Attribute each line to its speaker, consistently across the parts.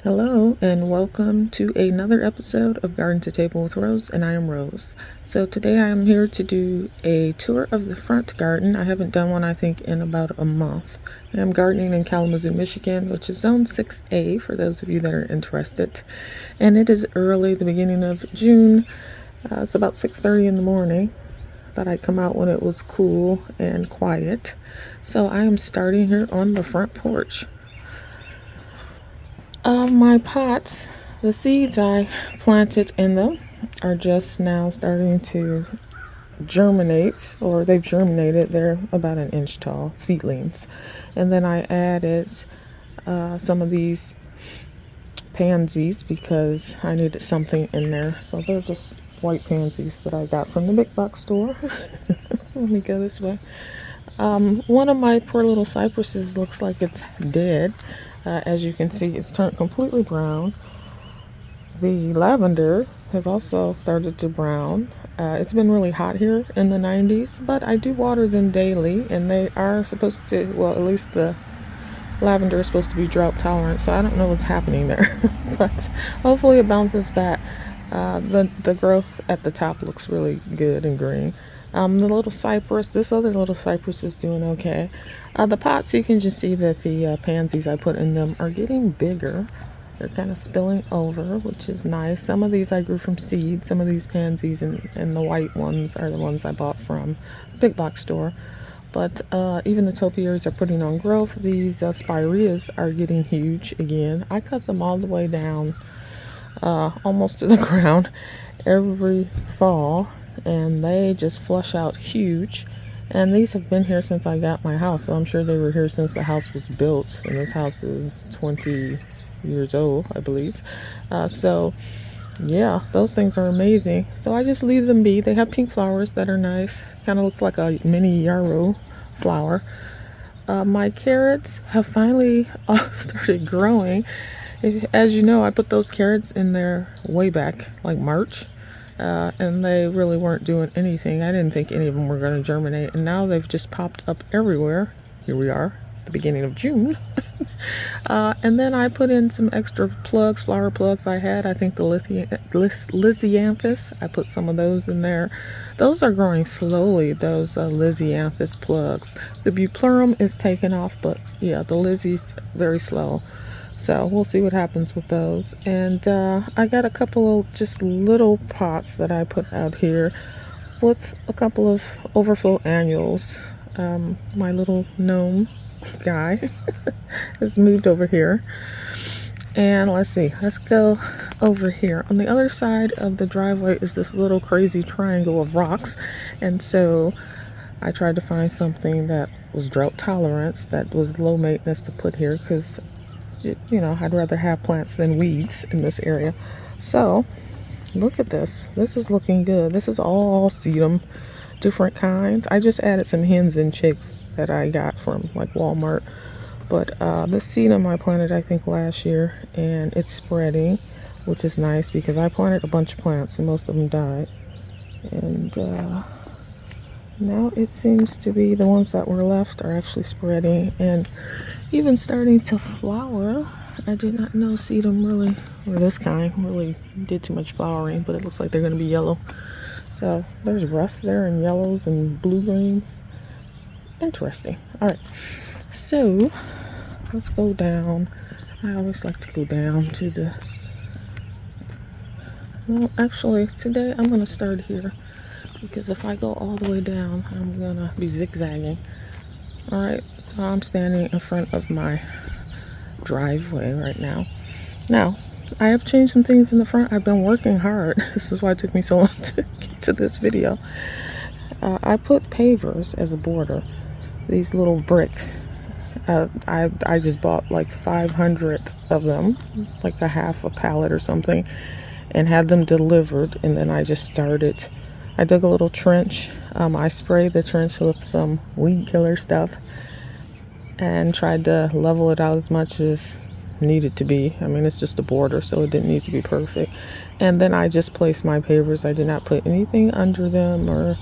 Speaker 1: Hello and welcome to another episode of Garden to Table with Rose, and I am Rose. So today I am here to do a tour of the front garden. I haven't done one I think in about a month. I'm gardening in Kalamazoo, Michigan, which is zone 6A for those of you that are interested. And it is early, the beginning of June. It's about 6:30 in the morning. I thought I'd come out when it was cool and quiet. So I am starting here on the front porch. My pots, the seeds I planted in them are just now starting to germinate, or they've germinated. They're about an inch tall seedlings. And then I added some of these pansies because I needed something in there. So they're just white pansies that I got from the big box store. Let me go this way. One of my poor little cypresses looks like it's dead. As you can see, it's turned completely brown. The lavender has also started to brown. It's been really hot here in the 90s, but I do water them daily, and they are supposed to, well, at least the lavender is supposed to be drought tolerant, so I don't know what's happening there. But hopefully it bounces back. The growth at the top looks really good and green. The little cypress, this other little cypress is doing okay. The pots, you can just see that the pansies I put in them are getting bigger. They're kind of spilling over, which is nice. Some of these I grew from seed. Some of these pansies and the white ones are the ones I bought from the big box store. But even the topiaries are putting on growth. These spireas are getting huge again. I cut them all the way down almost to the ground every fall, and they just flush out huge. And these have been here since I got my house, so I'm sure they were here since the house was built, and this house is 20 years old, I believe. So yeah, those things are amazing. So I just leave them be. They have pink flowers that are nice. Kind of looks like a mini yarrow flower. My carrots have finally started growing. As you know, I put those carrots in there way back, like March, and they really weren't doing anything. I didn't think any of them were going to germinate, and now they've just popped up everywhere. Here we are, the beginning of June. And then I put in some extra plugs, flower plugs I had. I think the Lisianthus, I put some of those in there. Those are growing slowly, those Lisianthus plugs. The Buplurum is taking off, but yeah, the Lizzie's very slow. So we'll see what happens with those. And I got a couple of just little pots that I put out here with a couple of overflow annuals. My little gnome guy has moved over here. And let's see, let's go over here. On the other side of the driveway is this little crazy triangle of rocks. And so I tried to find something that was drought tolerant, that was low maintenance to put here, because you know, I'd rather have plants than weeds in this area. So look at this. This is looking good. This is all sedum, different kinds. I just added some hens and chicks that I got from like Walmart. But this sedum I planted I think last year, and it's spreading, which is nice because I planted a bunch of plants and most of them died. And now it seems to be the ones that were left are actually spreading and even starting to flower. I did not know sedum really, or this kind, really did too much flowering, but it looks like they're going to be yellow. So there's rust there and yellows and blue greens. Interesting. All right, so let's go down. I always like to go down to the, well, actually today I'm going to start here, because if I go all the way down, I'm going to be zigzagging. All right, so I'm standing in front of my driveway right now. Now, I have changed some things in the front. I've been working hard. This is why it took me so long to get to this video. I put pavers as a border, these little bricks. I just bought like 500 of them, like a half a pallet or something, and had them delivered. And then I just started, I dug a little trench. I sprayed the trench with some weed killer stuff and tried to level it out as much as needed to be. I mean, it's just a border, so it didn't need to be perfect. And then I just placed my pavers. I did not put anything under them or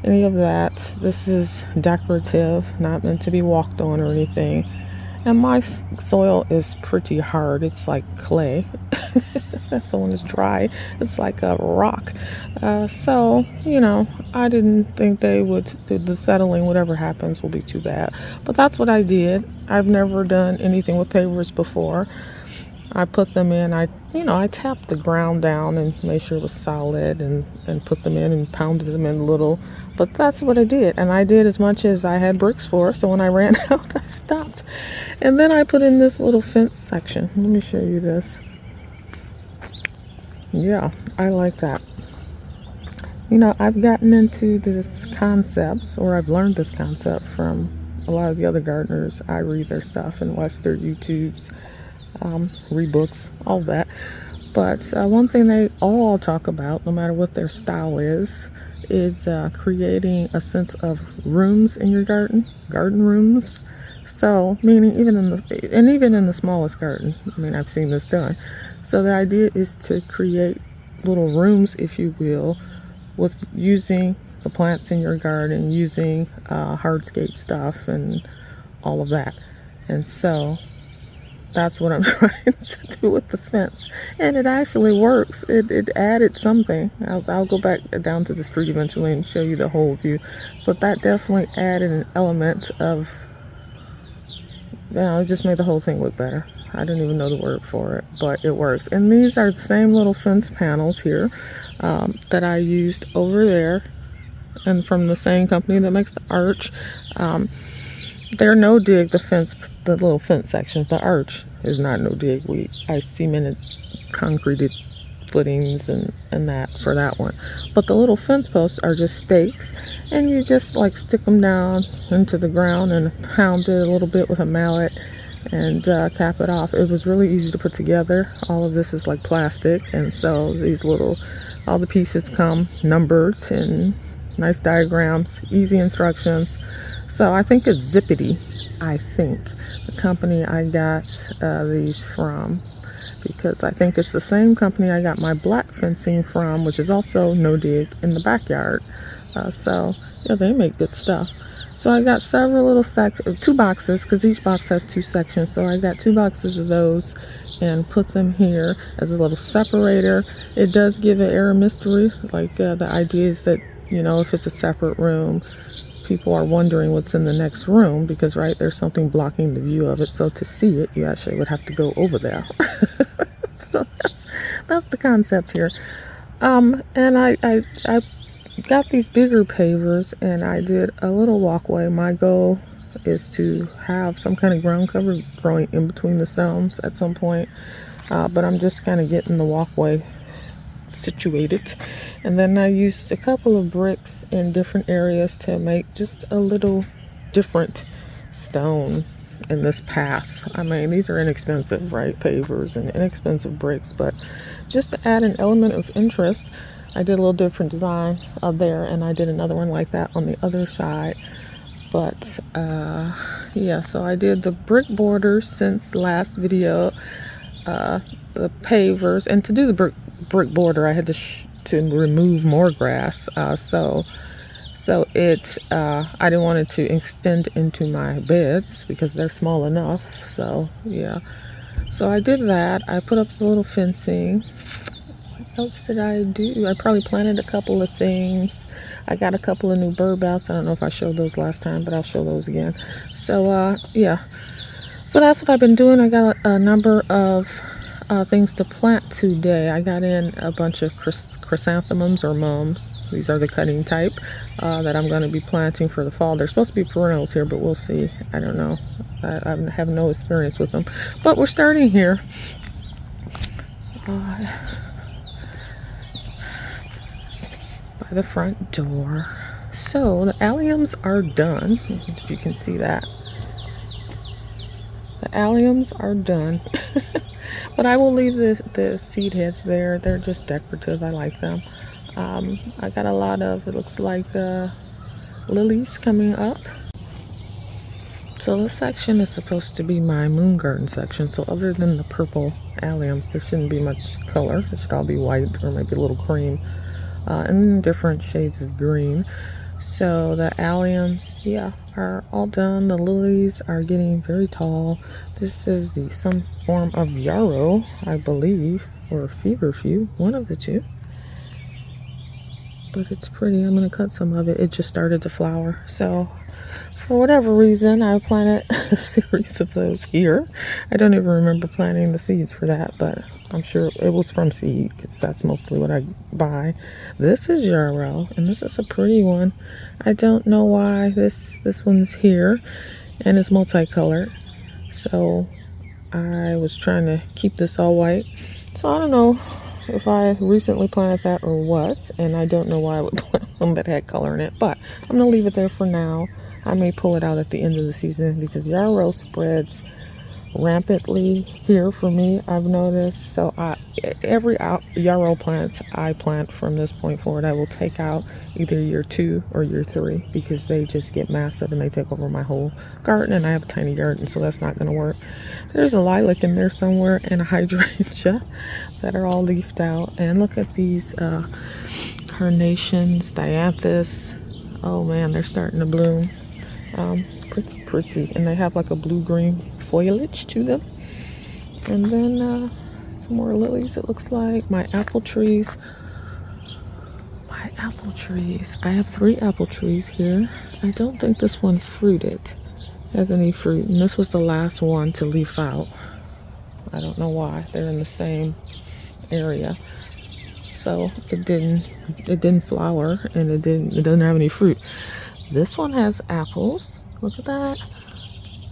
Speaker 1: any of that. This is decorative, not meant to be walked on or anything. And my soil is pretty hard. It's like clay. So when it's dry, it's like a rock. So, I didn't think the settling, whatever happens, will be too bad. But that's what I did. I've never done anything with pavers before. I put them in, I tapped the ground down and made sure it was solid and put them in and pounded them in a little. But that's what I did. And I did as much as I had bricks for. So when I ran out, I stopped. And then I put in this little fence section. Let me show you this. Yeah, I like that. I've gotten into this concept, or I've learned this concept from a lot of the other gardeners. I read their stuff and watch their YouTubes, read books, all that. But one thing they all talk about, no matter what their style is creating a sense of rooms in your garden rooms. So, meaning even in the smallest garden, I've seen this done. So the idea is to create little rooms, if you will, with using the plants in your garden, using hardscape stuff and all of that. And so that's what I'm trying to do with the fence. And it actually works. It added something. I'll go back down to the street eventually and show you the whole view. But that definitely added an element of, it just made the whole thing look better. I don't even know the word for it, but it works. And these are the same little fence panels here that I used over there, and from the same company that makes the arch. They're no dig, the little fence sections. The arch is not no dig. I cemented concreted footings and that for that one. But the little fence posts are just stakes, and you just like stick them down into the ground and pound it a little bit with a mallet and cap it off. It was really easy to put together. All of this is like plastic, and so all the pieces come numbered and nice diagrams, easy instructions. So I think it's Zippity, the company I got these from, because I think it's the same company I got my black fencing from, which is also no dig in the backyard. So they make good stuff. So I got several little 2 boxes, because each box has 2 sections. So I got 2 boxes of those and put them here as a little separator. It does give an air of mystery. Like the idea is that, if it's a separate room, people are wondering what's in the next room, because there's something blocking the view of it. So to see it, you actually would have to go over there. So that's the concept here. And I got these bigger pavers, and I did a little walkway. My goal is to have some kind of ground cover growing in between the stones at some point, but I'm just kind of getting the walkway situated. And then I used a couple of bricks in different areas to make just a little different stone in this path. These are inexpensive, right? Pavers and inexpensive bricks, but just to add an element of interest, I did a little different design there, and I did another one like that on the other side. But so I did the brick borders since last video, the pavers, and to do the brick border I had to remove more grass. So I didn't want it to extend into my beds because they're small enough. So I did that. I put up a little fencing. What else did I do? I probably planted a couple of things. I got a couple of new bird baths. I don't know if I showed those last time, but I'll show those again. So so that's what I've been doing. I got a number of things to plant today. I got in a bunch of chrysanthemums or mums. These are the cutting type that I'm going to be planting for the fall. They're supposed to be perennials here, but we'll see. I don't know. I have no experience with them. But we're starting here. By the front door. So the alliums are done, if you can see that. The alliums are done. But I will leave the seed heads there. They're just decorative. I like them. I got a lot of, it looks like lilies coming up. So this section is supposed to be my moon garden section. So other than the purple alliums, there shouldn't be much color. It should all be white or maybe a little cream. And different shades of green. So the alliums, yeah, are all done. The lilies are getting very tall. This is some form of yarrow, I believe, or feverfew, one of the two. But it's pretty. I'm going to cut some of it. It just started to flower. So for whatever reason, I planted a series of those here. I don't even remember planting the seeds for that, but I'm sure it was from seed because that's mostly what I buy. This is yarrow, and this is a pretty one. I don't know why this one's here, and it's multicolored. So I was trying to keep this all white. So I don't know if I recently planted that or what, and I don't know why I would plant one that had color in it, but I'm gonna leave it there for now. I may pull it out at the end of the season because yarrow spreads rampantly here for me, I've noticed. So every yarrow plant I plant from this point forward, I will take out either year 2 or year 3 because they just get massive and they take over my whole garden, and I have a tiny garden, so that's not going to work. There's a lilac in there somewhere and a hydrangea that are all leafed out. And look at these carnations, dianthus. Oh man, they're starting to bloom. Pretty, and they have like a blue-green foliage to them. And then some more lilies, it looks like. My apple trees. I have 3 apple trees here. I don't think this one fruited, has any fruit, and this was the last one to leaf out. I don't know why. They're in the same area, so it didn't flower, and it doesn't have any fruit. This one has apples. Look at that.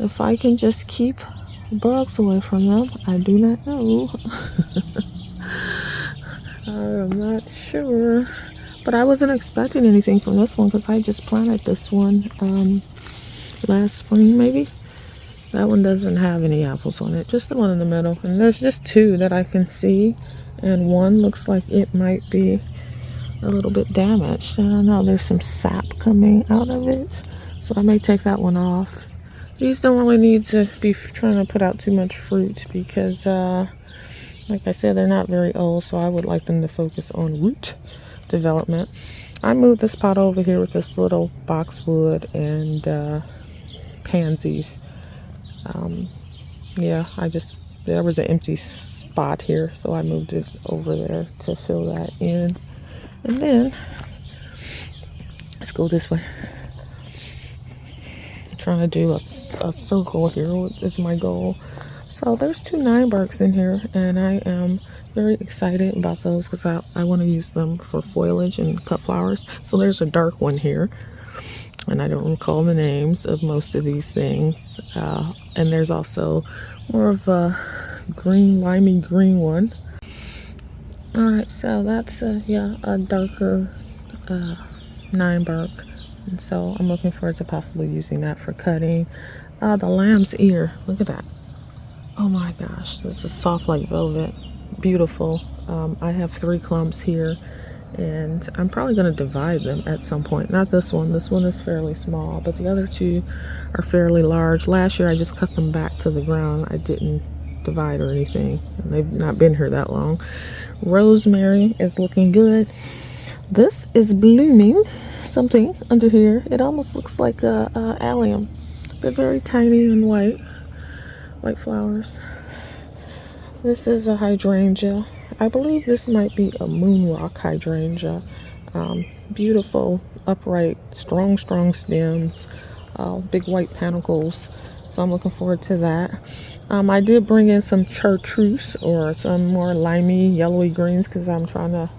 Speaker 1: If I can just keep bugs away from them, I do not know. I'm not sure. But I wasn't expecting anything from this one because I just planted this one last spring maybe. That one doesn't have any apples on it, just the one in the middle. And there's just 2 that I can see, and one looks like it might be a little bit damaged. I don't know, there's some sap coming out of it, so I may take that one off. These don't really need to be trying to put out too much fruit because like I said, they're not very old, so I would like them to focus on root development. I moved this pot over here with this little boxwood and pansies. Yeah, there was an empty spot here, so I moved it over there to fill that in. And then let's go this way. I'm trying to do a circle here is my goal. So there's 2 9-barks in here, and I am very excited about those because I want to use them for foliage and cut flowers. So there's a dark one here, and I don't recall the names of most of these things. And there's also more of a green, limey green one. All right, so that's a darker 9-bark, and so I'm looking forward to possibly using that for cutting. The lamb's ear, look at that. Oh my gosh, this is soft like velvet, beautiful. I have 3 clumps here, and I'm probably going to divide them at some point. Not this one is fairly small, but the other 2 are fairly large. Last year I just cut them back to the ground. I didn't divide or anything, and they've not been here that long. Rosemary is looking good. This is blooming something under here. It almost looks like a allium, but very tiny and white flowers. This is a hydrangea. I believe this might be a moonrock hydrangea. Beautiful, upright, strong stems, big white panicles. So I'm looking forward to that. I did bring in some chartreuse or some more limey, yellowy greens because I'm trying to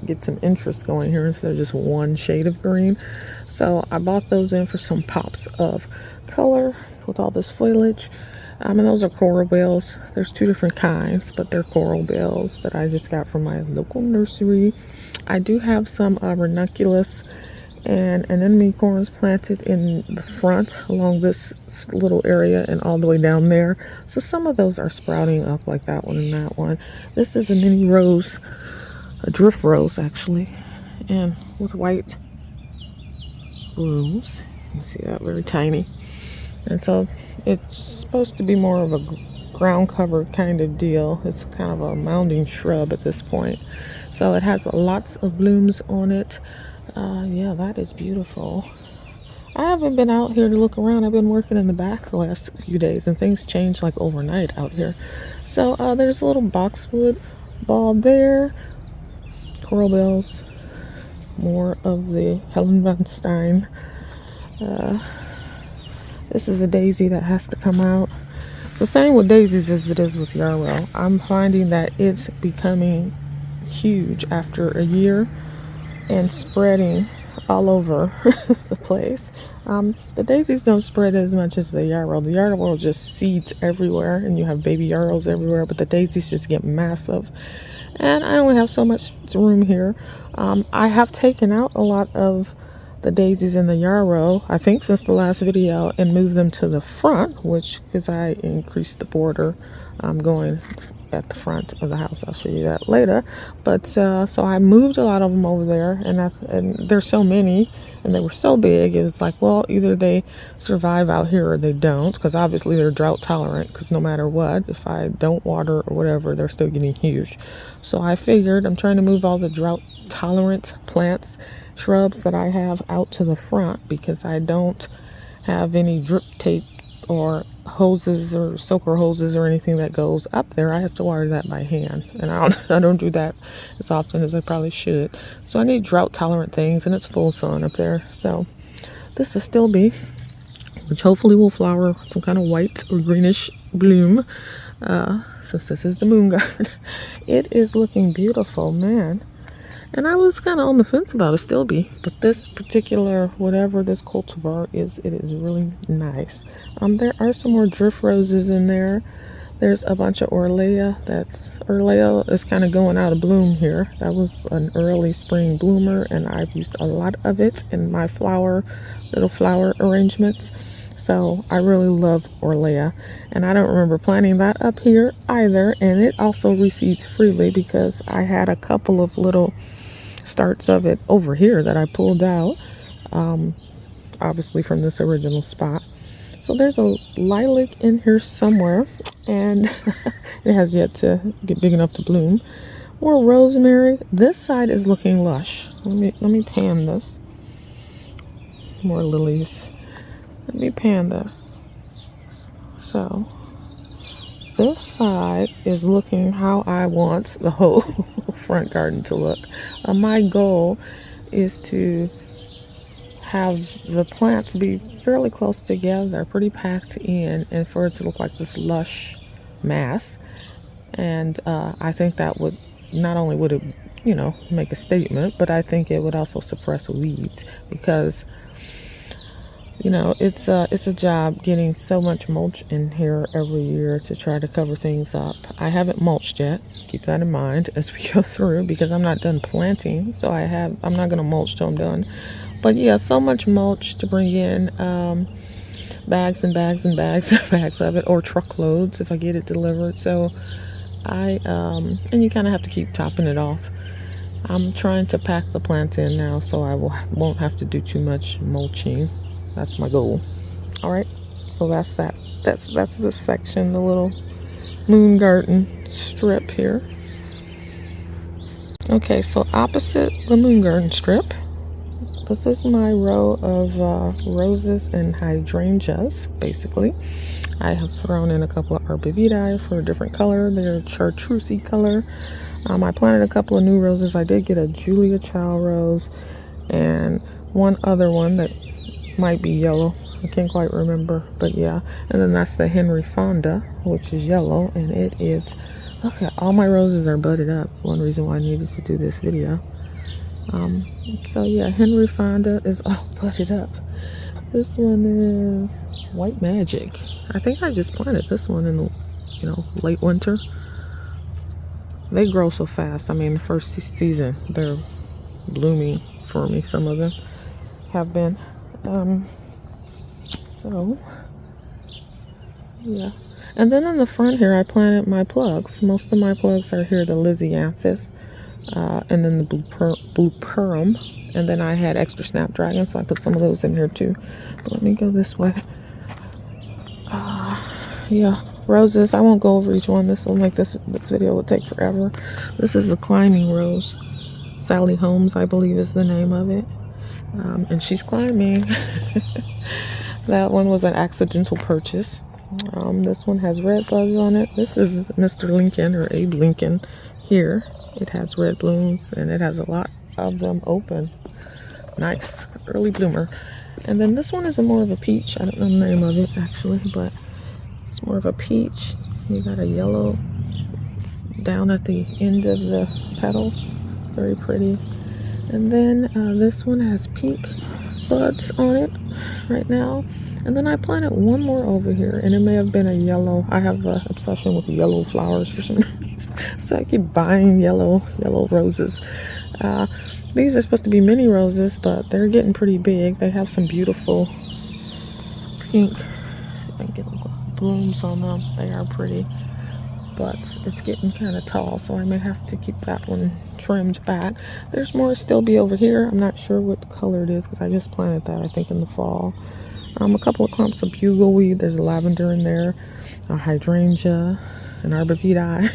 Speaker 1: get some interest going here instead of just one shade of green. So I bought those in for some pops of color with all this foliage. And those are coral bells. There's 2 different kinds, but they're coral bells that I just got from my local nursery. I do have some ranunculus and anemone corns planted in the front along this little area and all the way down there. So some of those are sprouting up like that one and that one. This is a mini rose, a drift rose actually, and with white blooms. You can see that, very tiny. And so it's supposed to be more of a ground cover kind of deal. It's kind of a mounding shrub at this point. So it has lots of blooms on it. Yeah, that is beautiful. I haven't been out here to look around. I've been working in the back the last few days, and things change like overnight out here. So there's a little boxwood ball there, coral bells, more of the Helen von Stein. This is a daisy that has to come out. It's the same with daisies as it is with yarrow. I'm finding that it's becoming huge after a year and spreading all over the place. The daisies don't spread as much as the yarrow. The yarrow just seeds everywhere and you have baby yarrows everywhere, but the daisies just get massive. And I only have so much room here. I have taken out a lot of the daisies in the yarrow, I think since the last video, and moved them to the front, which because I increased the border going at the front of the house. I'll show you that later. But so I moved a lot of them over there, and there's so many, and they were so big. It was like, well, either they survive out here or they don't, because obviously they're drought tolerant. Because no matter what, if I don't water or whatever, they're still getting huge. So I figured I'm trying to move all the drought tolerant plants, shrubs that I have out to the front, because I don't have any drip tape or hoses or soaker hoses or anything that goes up there. I have to water that by hand, and I don't do that as often as I probably should. So I need drought tolerant things, and it's full sun up there. So this is still bee, which hopefully will flower some kind of white or greenish bloom, since this is the moon garden. It is looking beautiful, man. And I was kind of on the fence about a still bee, but this particular, whatever this cultivar is, it is really nice. There are some more drift roses in there. There's a bunch of Orlea. Orlea is kind of going out of bloom here. That was an early spring bloomer, and I've used a lot of it in my little flower arrangements. So I really love Orlea, and I don't remember planting that up here either. And it also reseeds freely because I had a couple of little starts of it over here that I pulled out, obviously from this original spot. So there's a lilac in here somewhere, and it has yet to get big enough to bloom. More rosemary. This side is looking lush. Let me pan this. More lilies. Let me pan this. So this side is looking how I want the whole front garden to look. My goal is to have the plants be fairly close together, pretty packed in, and for it to look like this lush mass. And I think that would not only would it, make a statement, but I think it would also suppress weeds, because it's a job getting so much mulch in here every year to try to cover things up. I haven't mulched yet. Keep that in mind as we go through, because I'm not done planting. So I'm not going to mulch till I'm done. But yeah, so much mulch to bring in, bags and bags and bags and bags of it, or truckloads if I get it delivered. So and you kind of have to keep topping it off. I'm trying to pack the plants in now, so I won't have to do too much mulching. That's my goal. All right, so that's that. That's this section, the little moon garden strip here. Okay, so opposite the moon garden strip, this is my row of roses and hydrangeas, basically. I have thrown in a couple of arborvitae for a different color. They're chartreusey color. I planted a couple of new roses. I did get a Julia Child rose and one other one that might be yellow. I can't quite remember, but yeah. And then that's the Henry Fonda, which is yellow, and it is, look at all my roses are budded up. One reason why I needed to do this video. So yeah, Henry Fonda is all budded up. This one is White Magic. I think I just planted this one in the, late winter. They grow so fast. I mean, the first season they're blooming for me. Some of them have been. So yeah, and then in the front here I planted my plugs. Most of my plugs are here, the Lisianthus, and then the Blue Perum, and then I had extra Snapdragon, so I put some of those in here too. But let me go this way. Yeah, roses. I won't go over each one. This will make this video will take forever. This is the climbing rose. Sally Holmes, I believe, is the name of it. And she's climbing. That one was an accidental purchase. This one has red buds on it. This is Mr. Lincoln, or Abe Lincoln here. It has red blooms and it has a lot of them open. Nice, early bloomer. And then this one is more of a peach. I don't know the name of it actually, but it's more of a peach. You got a yellow down at the end of the petals. Very pretty. And then this one has pink buds on it right now. And then I planted one more over here, and it may have been a yellow. I have an obsession with yellow flowers for some reason, so I keep buying yellow roses. These are supposed to be mini roses, but they're getting pretty big. They have some beautiful pink, see if I can get blooms on them. They are pretty, but it's getting kind of tall, so I may have to keep that one trimmed back. There's more still be over here. I'm not sure what color it is because I just planted that, I think, in the fall. A couple of clumps of bugleweed. There's lavender in there, a hydrangea, an arborvitae.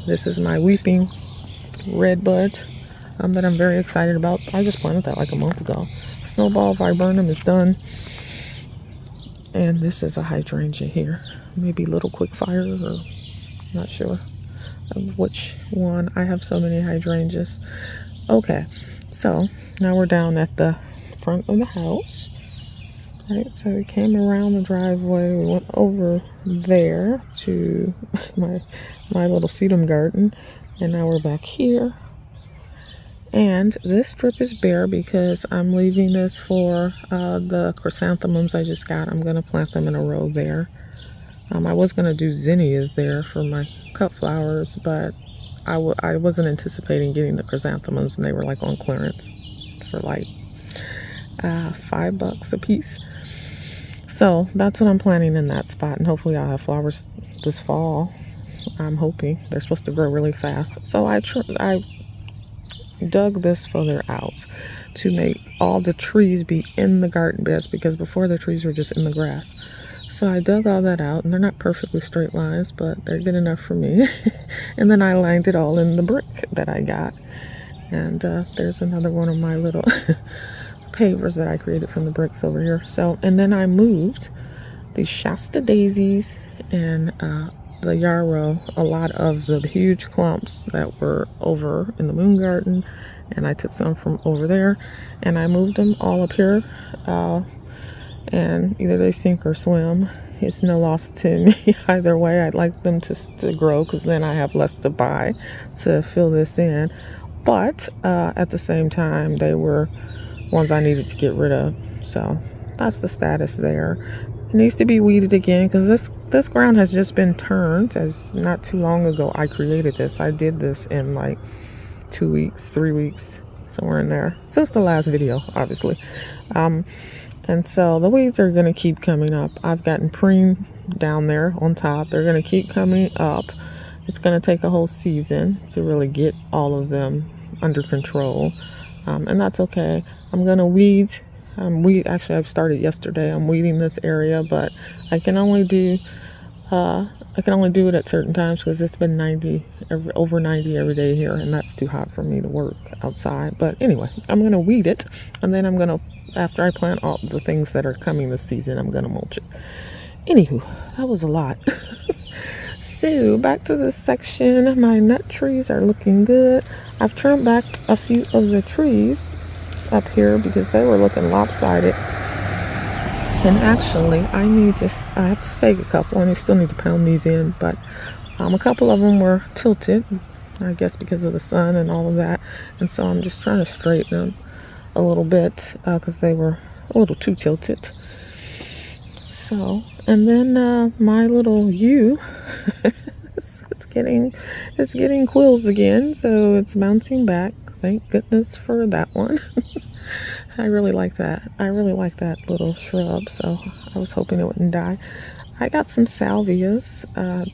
Speaker 1: This is my weeping redbud that I'm very excited about. I just planted that like a month ago. Snowball viburnum is done. And this is a hydrangea here. Maybe Little Quickfire, or not sure of which one. I have so many hydrangeas. Okay, so now we're down at the front of the house. Right, so we came around the driveway, we went over there to my little sedum garden, and now we're back here. And this strip is bare because I'm leaving this for the chrysanthemums I just got. I'm going to plant them in a row there. I was going to do zinnias there for my cut flowers, but I wasn't anticipating getting the chrysanthemums, and they were like on clearance for like $5 a piece. So that's what I'm planting in that spot, and hopefully I'll have flowers this fall. I'm hoping. They're supposed to grow really fast. So I dug this further out to make all the trees be in the garden beds, because before the trees were just in the grass. So I dug all that out, and they're not perfectly straight lines, but they're good enough for me. And then I lined it all in the brick that I got. And there's another one of my little pavers that I created from the bricks over here. So, and then I moved these Shasta daisies and the yarrow, a lot of the huge clumps that were over in the moon garden, and I took some from over there and I moved them all up here, and either they sink or swim. It's no loss to me either way. I'd like them to grow, because then I have less to buy to fill this in, but at the same time they were ones I needed to get rid of. So that's the status there. It needs to be weeded again, because this ground has just been turned. As not too long ago I created this. I did this in like 2 weeks, 3 weeks, somewhere in there, since the last video, obviously. And so the weeds are going to keep coming up. I've gotten preen down there on top. They're going to keep coming up. It's going to take a whole season to really get all of them under control. And that's okay. I'm going to weed. Actually, I've started yesterday. I'm weeding this area, but I can only do it at certain times, because it's been over 90 every day here, and that's too hot for me to work outside. But anyway, I'm going to weed it, and then I'm going to, after I plant all the things that are coming this season, I'm going to mulch it. Anywho, that was a lot. So back to this section. My nut trees are looking good. I've trimmed back a few of the trees up here because they were looking lopsided. And actually, I have to stake a couple, and I still need to pound these in, but a couple of them were tilted, I guess because of the sun and all of that. And so I'm just trying to straighten them a little bit, because they were a little too tilted. So, and then my little yew, it's getting quills again, so it's bouncing back. Thank goodness for that one. I really like that. I really like that little shrub, so I was hoping it wouldn't die. I got some salvias,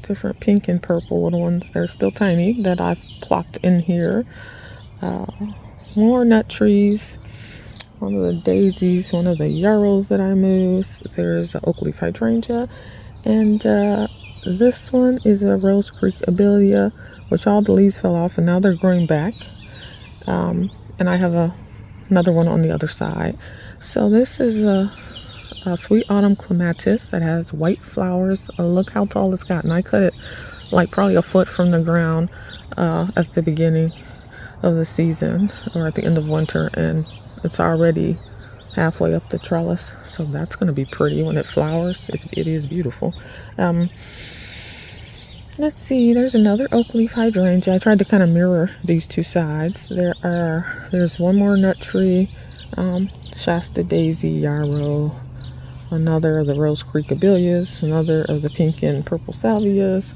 Speaker 1: different pink and purple little ones. They're still tiny, that I've plopped in here. More nut trees. One of the daisies, one of the yarrows that I moved. There's an oak leaf hydrangea. And this one is a Rose Creek Abelia, which all the leaves fell off, and now they're growing back. And I have another one on the other side. So this is a sweet autumn clematis that has white flowers. Look how tall it's gotten. I cut it like probably a foot from the ground at the beginning of the season or at the end of winter, and it's already halfway up the trellis. So that's going to be pretty when it flowers. It is beautiful. Let's see, there's another oak leaf hydrangea. I tried to kind of mirror these two sides. There's one more nut tree, Shasta daisy, yarrow, another of the Rose Creek abelias, another of the pink and purple salvias.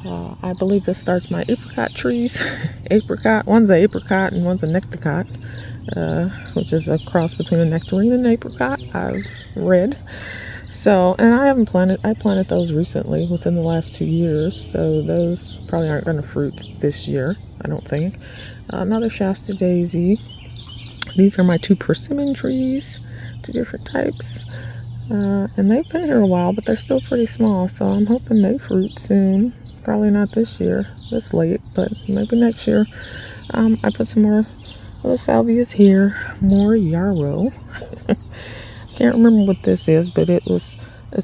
Speaker 1: I believe this starts my apricot trees. Apricot, one's an apricot and one's a nectarcot, which is a cross between a nectarine and an apricot, I've read. So, and I planted those recently within the last 2 years, so those probably aren't going to fruit this year, I don't think. Another Shasta daisy. These are my 2 persimmon trees, 2 different types. And they've been here a while, but they're still pretty small, so I'm hoping they fruit soon. Probably not this year, this late, but maybe next year. I put some more little salvias here, more yarrow. Can't remember what this is, but it's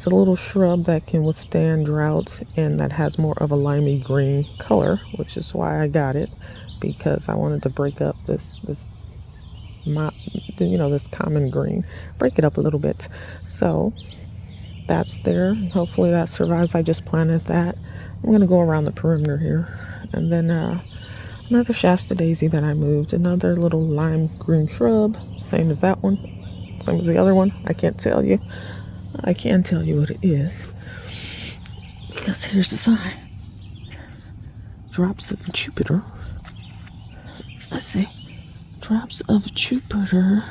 Speaker 1: a little shrub that can withstand drought and that has more of a limey green color, which is why I got it, because I wanted to break up this common green, break it up a little bit. So that's there. Hopefully that survives. I just planted that. I'm going to go around the perimeter here. And then another Shasta daisy that I moved, another little lime green shrub, same as that one, same as the other one. I can't tell you. I can tell you what it is, because here's the sign. Drops of Jupiter. Let's see. Drops of Jupiter.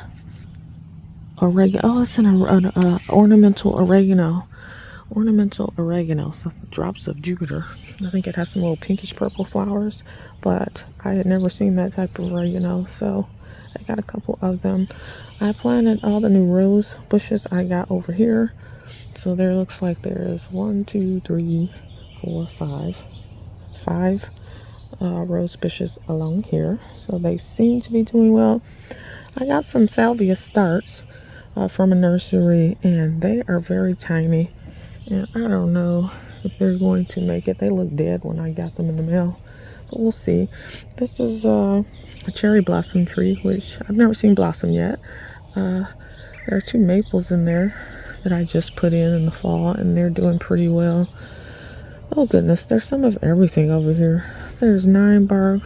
Speaker 1: Oregano. Oh, it's an ornamental oregano. Ornamental oregano. So drops of Jupiter. I think it has some little pinkish purple flowers, but I had never seen that type of oregano, so I got a couple of them. I planted all the new rose bushes I got over here. So there looks like there's 5 rose bushes along here. So they seem to be doing well. I got some salvia starts from a nursery, and they are very tiny. And I don't know if they're going to make it. They look dead when I got them in the mail, but we'll see. This is a cherry blossom tree, which I've never seen blossom yet. There are 2 maples in there that I just put in the fall, and they're doing pretty well. Oh goodness, there's some of everything over here. There's 9-bark,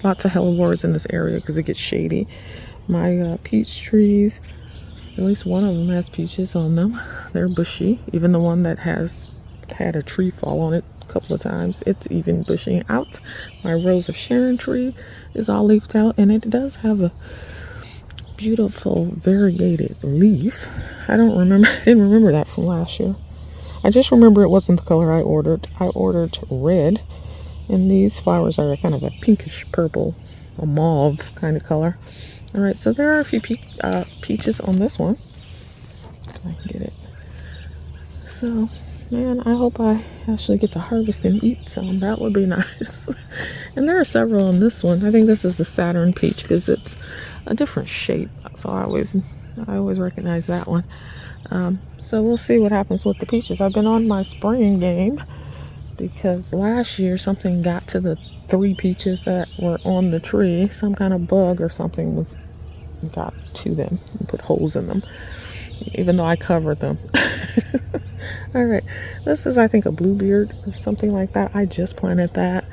Speaker 1: lots of hellebores in this area because it gets shady. My peach trees, at least one of them has peaches on them. They're bushy. Even the one that has had a tree fall on it a couple of times, it's even bushing out. My Rose of Sharon tree is all leafed out, and it does have a beautiful variegated leaf. I didn't remember that from last year. I just remember it wasn't the color I ordered. I ordered red, and these flowers are kind of a pinkish purple, a mauve kind of color. All right, so there are a few peaches on this one. So I can get it. So, man, I hope I actually get to harvest and eat some. That would be nice. And there are several on this one. I think this is the Saturn peach because it's a different shape. So I always recognize that one. So we'll see what happens with the peaches. I've been on my spraying game because last year something got to the 3 peaches that were on the tree. Some kind of bug or something got to them and put holes in them, even though I covered them. All right, this is, I think, a bluebeard or something like that. I just planted that.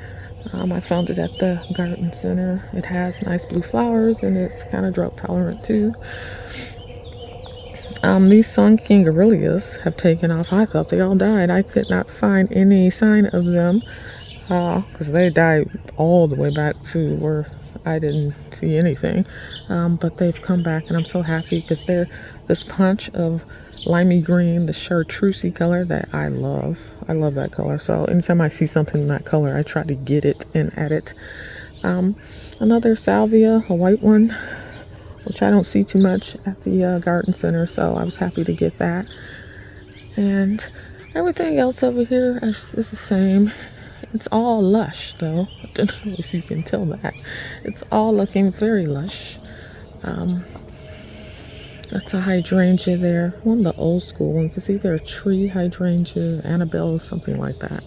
Speaker 1: I found it at the garden center. It has nice blue flowers, and it's kind of drought tolerant too. These Sun King Arilias have taken off. I thought they all died. I could not find any sign of them because they died all the way back to where I didn't see anything. But they've come back, and I'm so happy because they're this punch of limey green, the chartreusey color that I love. I love that color. So anytime I see something in that color, I try to get it and add it. Another salvia, a white one, which I don't see too much at the garden center, so I was happy to get that. And everything else over here is the same. It's all lush, though. I don't know if you can tell that. It's all looking very lush. That's a hydrangea there. One of the old school ones. It's either a tree hydrangea, Annabelle, something like that.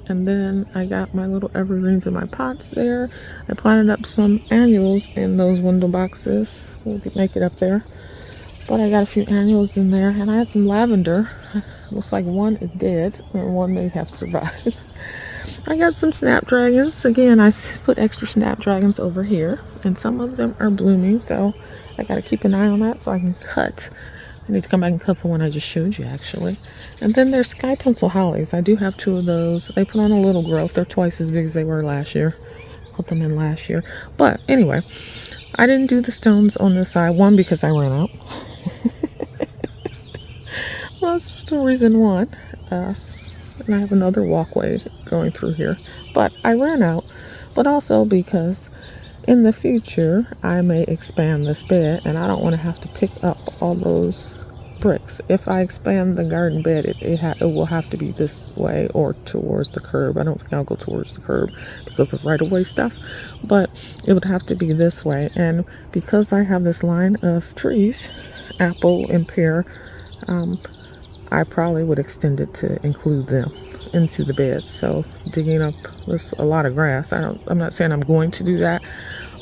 Speaker 1: And then I got my little evergreens in my pots there. I planted up some annuals in those window boxes. We'll make it up there. But I got a few annuals in there, and I had some lavender. Looks like one is dead, and one may have survived. I got some snapdragons. Again, I put extra snapdragons over here, and some of them are blooming, so I got to keep an eye on that so I can cut. I need to come back and cut the one I just showed you, actually. And then there's sky pencil hollies. I do have two of those. They put on a little growth. They're twice as big as they were last year. Put them in last year. But anyway, I didn't do the stones on this side. One, because I ran out. Well, that's the reason one. And I have another walkway going through here. But I ran out. But also because in the future, I may expand this bed, and I don't want to have to pick up all those bricks. If I expand the garden bed, it will have to be this way or towards the curb. I don't think I'll go towards the curb because of right-of-way stuff, but it would have to be this way. And because I have this line of trees, apple and pear, I probably would extend it to include them into the bed. So digging up with a lot of grass, I'm not saying I'm going to do that,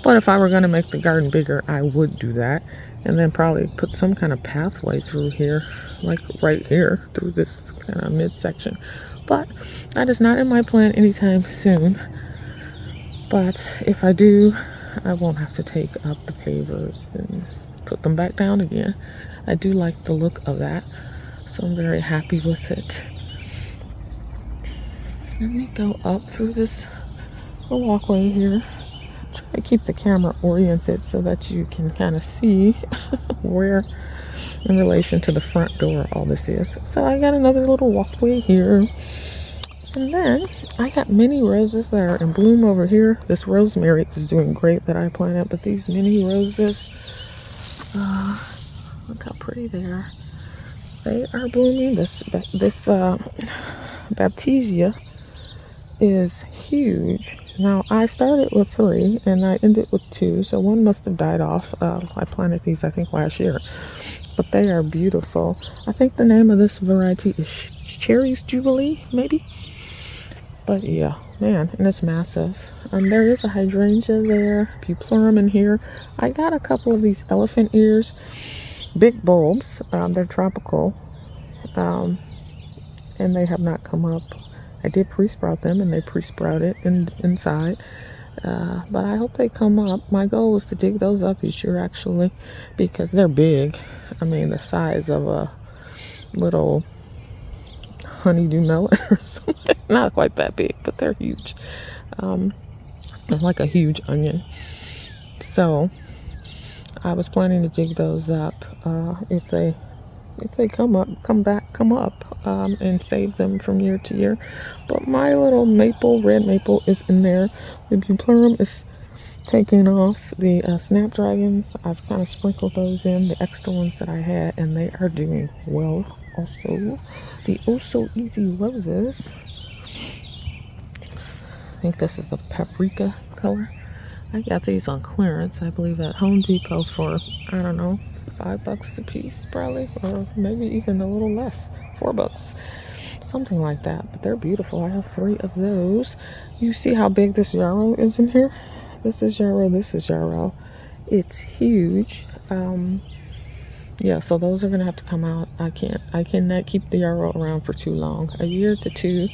Speaker 1: but if I were going to make the garden bigger, I would do that. And then probably put some kind of pathway through here, like right here, through this kind of midsection. But that is not in my plan anytime soon. But if I do, I won't have to take up the pavers and put them back down again. I do like the look of that, so I'm very happy with it. Let me go up through this little walkway here. Try to keep the camera oriented so that you can kind of see where in relation to the front door all this is. So I got another little walkway here, and then I got mini roses that are in bloom over here. This rosemary is doing great that I planted, but these mini roses, look how pretty they are. They are blooming. This Baptisia is huge. Now I started with 3 and I ended with 2, so one must have died off. I planted these I think last year, but they are beautiful. I think the name of this variety is Cherries Jubilee, maybe. But yeah, man, and it's massive. There is a hydrangea there, Bupleurum in here. I got a couple of these elephant ears, big bulbs. They're tropical, and they have not come up. I did pre-sprout them, and they pre-sprouted inside. But I hope they come up. My goal was to dig those up each year, actually, because they're big. I mean, the size of a little honeydew melon or something. Not quite that big, but they're huge. They're like a huge onion. So I was planning to dig those up if they come up, and save them from year to year. But my little maple, red maple, is in there. The Bupleurum is taking off. The snapdragons, I've kind of sprinkled those in, the extra ones that I had, and they are doing well. Also, the Oh So Easy roses. I think this is the paprika color. I got these on clearance, I believe, at Home Depot for, I don't know, $5 a piece probably, or maybe even a little less, $4, something like that. But they're beautiful. I have 3 of those. You see how big this yarrow is in here? This is yarrow, this is yarrow. It's huge. Yeah, so those are gonna have to come out. I cannot keep the yarrow around for too long, a year to 2,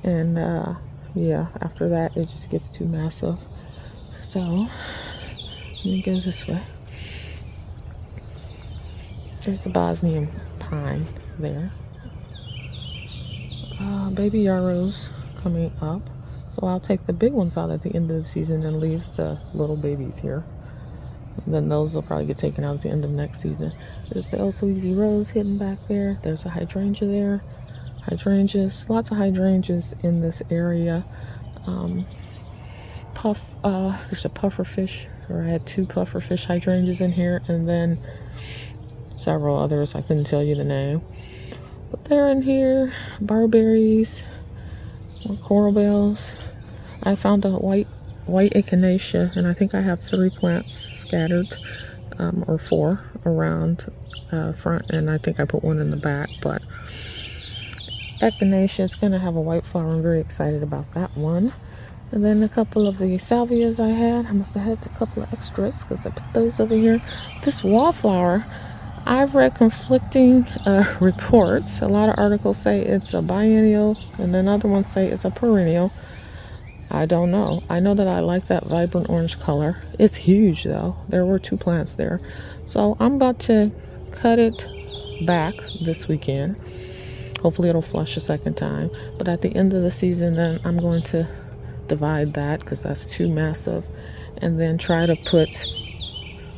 Speaker 1: and yeah, after that it just gets too massive. So let me go this way. There's the Bosnian pine there. Baby yarrows coming up. So I'll take the big ones out at the end of the season and leave the little babies here. And then those will probably get taken out at the end of next season. There's the Oh So Easy rose hidden back there. There's a hydrangea there. Hydrangeas, lots of hydrangeas in this area. There's a pufferfish, or I had 2 pufferfish hydrangeas in here, and then several others. I couldn't tell you the name, but they're in here. Barberries, more coral bells. I found a white white echinacea, and I think I have 3 plants scattered, or 4 around front, and I think I put 1 in the back. But echinacea is going to have a white flower. I'm very excited about that one. And then a couple of the salvias I had. I must have had a couple of extras because I put those over here. This wallflower, I've read conflicting reports. A lot of articles say it's a biennial, and then other ones say it's a perennial. I don't know. I know that I like that vibrant orange color. It's huge though. There were 2 plants there. So I'm about to cut it back this weekend. Hopefully it'll flush a second time. But at the end of the season, then I'm going to divide that because that's too massive, and then try to put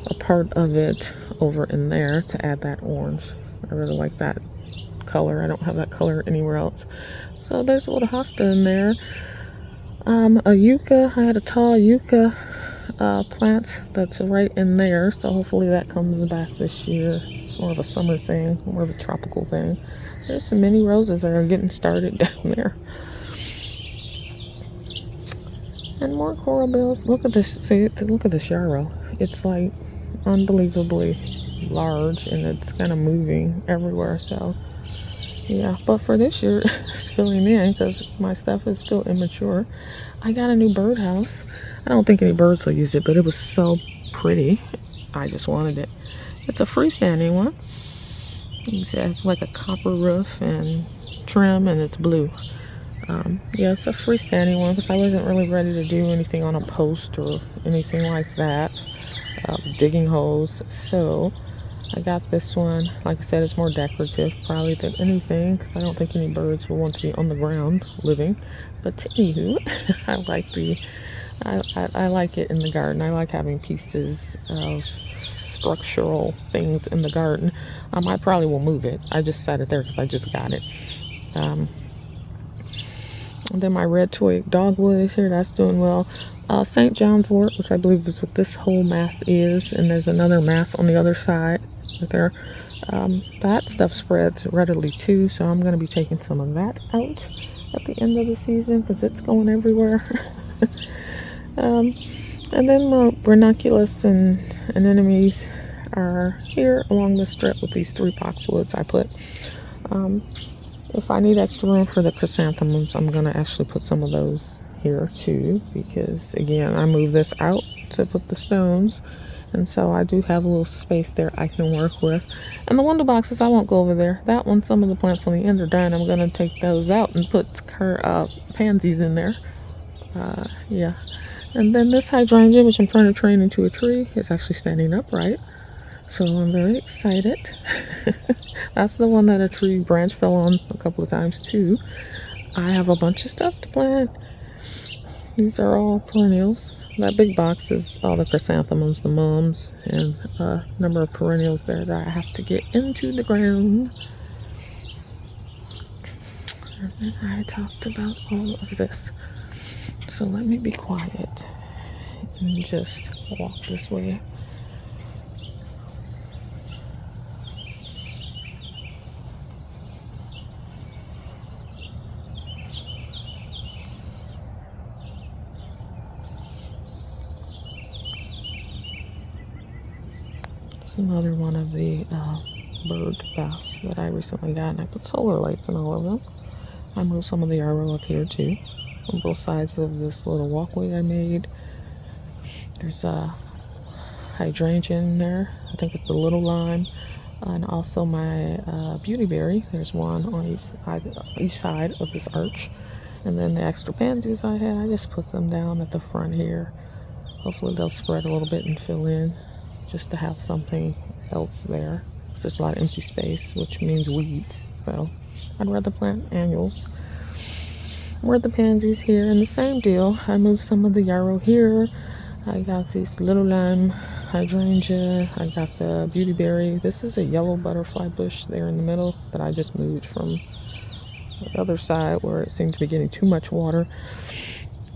Speaker 1: a part of it over in there to add that orange. I really like that color. I don't have that color anywhere else. So there's a little hosta in there. A yucca. I had a tall yucca plant that's right in there, so hopefully that comes back this year. It's more of a summer thing, more of a tropical thing. There's some mini roses that are getting started down there. And more coral bells. Look at this. See, look at this yarrow. It's like unbelievably large, and it's kind of moving everywhere. So yeah, but for this year, it's filling in because my stuff is still immature. I got a new birdhouse. I don't think any birds will use it, but it was so pretty. I just wanted it. It's a freestanding one. You see, it's like a copper roof and trim, and it's blue. Yeah, it's a freestanding one because I wasn't really ready to do anything on a post or anything like that, digging holes. So I got this one. Like I said, it's more decorative probably than anything because I don't think any birds will want to be on the ground living. But anywho, I like it in the garden. I like having pieces of structural things in the garden. I probably will move it. I just set it there because I just got it. And then my red toy dogwood is here. That's doing well. St. John's wort, which I believe is what this whole mass is, and there's another mass on the other side right there. That stuff spreads readily too, so I'm going to be taking some of that out at the end of the season because it's going everywhere. And then more ranunculus and anemones are here along the strip with these 3 boxwoods I put. If I need extra room for the chrysanthemums, I'm going to actually put some of those here too, because again, I moved this out to put the stones, and so I do have a little space there I can work with. And the window boxes, I won't go over there. That one, some of the plants on the end are dying. I'm going to take those out and put pansies in there. Yeah. And then this hydrangea, which I'm trying to train into a tree, is actually standing upright. So I'm very excited. That's the one that a tree branch fell on a couple of times too. I have a bunch of stuff to plant. These are all perennials. That big box is all the chrysanthemums, the mums, and a number of perennials there that I have to get into the ground. And then I talked about all of this. So let me be quiet and just walk this way. Another one of the bird baths that I recently got, and I put solar lights in all of them. I moved some of the yarrow up here too on both sides of this little walkway I made. There's a hydrangea in there. I think it's the little lime, and also my beautyberry. There's one on each side of this arch, and then the extra pansies I had, I just put them down at the front here. Hopefully they'll spread a little bit and fill in, just to have something else there. It's just a lot of empty space, which means weeds. So I'd rather plant annuals. More of the pansies here, and the same deal. I moved some of the yarrow here. I got this little lime hydrangea. I got the beautyberry. This is a yellow butterfly bush there in the middle that I just moved from the other side where it seemed to be getting too much water.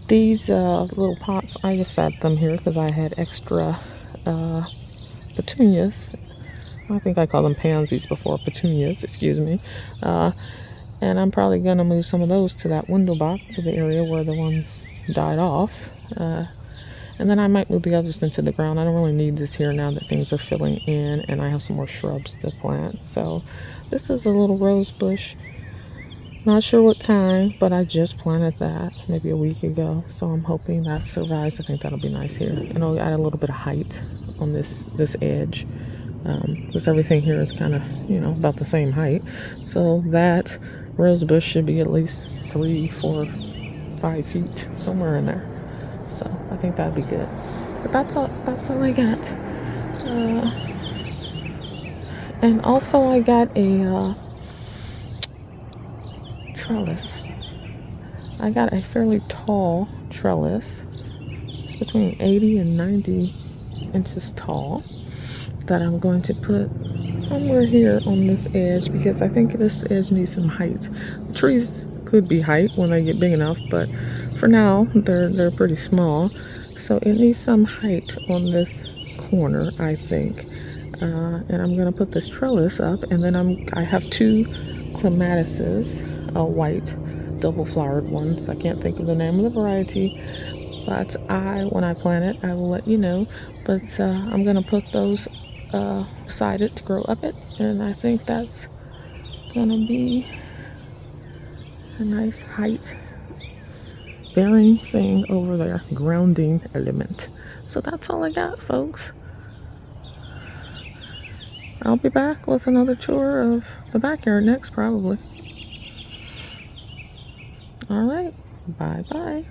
Speaker 1: These little pots, I just set them here because I had extra petunias. I think I called them pansies before, petunias, excuse me. And I'm probably going to move some of those to that window box, to the area where the ones died off. And then I might move the others into the ground. I don't really need this here now that things are filling in and I have some more shrubs to plant. So this is a little rose bush. Not sure what kind, but I just planted that maybe a week ago. So I'm hoping that survives. I think that'll be nice here. And it'll add a little bit of height on this edge. Because everything here is kind of, about the same height. So that rose bush should be at least 3, 4, 5 feet, somewhere in there. So I think that'd be good. But that's all I got. And also I got a trellis. I got a fairly tall trellis. It's between 80 and 90 inches tall that I'm going to put somewhere here on this edge because I think this edge needs some height. Trees could be height when they get big enough, but for now they're pretty small, so it needs some height on this corner, I think. And I'm gonna put this trellis up, and then I have 2 clematises, white double flowered ones. I can't think of the name of the variety, but when I plant it, I will let you know. But I'm gonna put those beside it to grow up it, and I think that's gonna be a nice height bearing thing over there, grounding element. So that's all I got, folks. I'll be back with another tour of the backyard next, probably. All right, bye bye.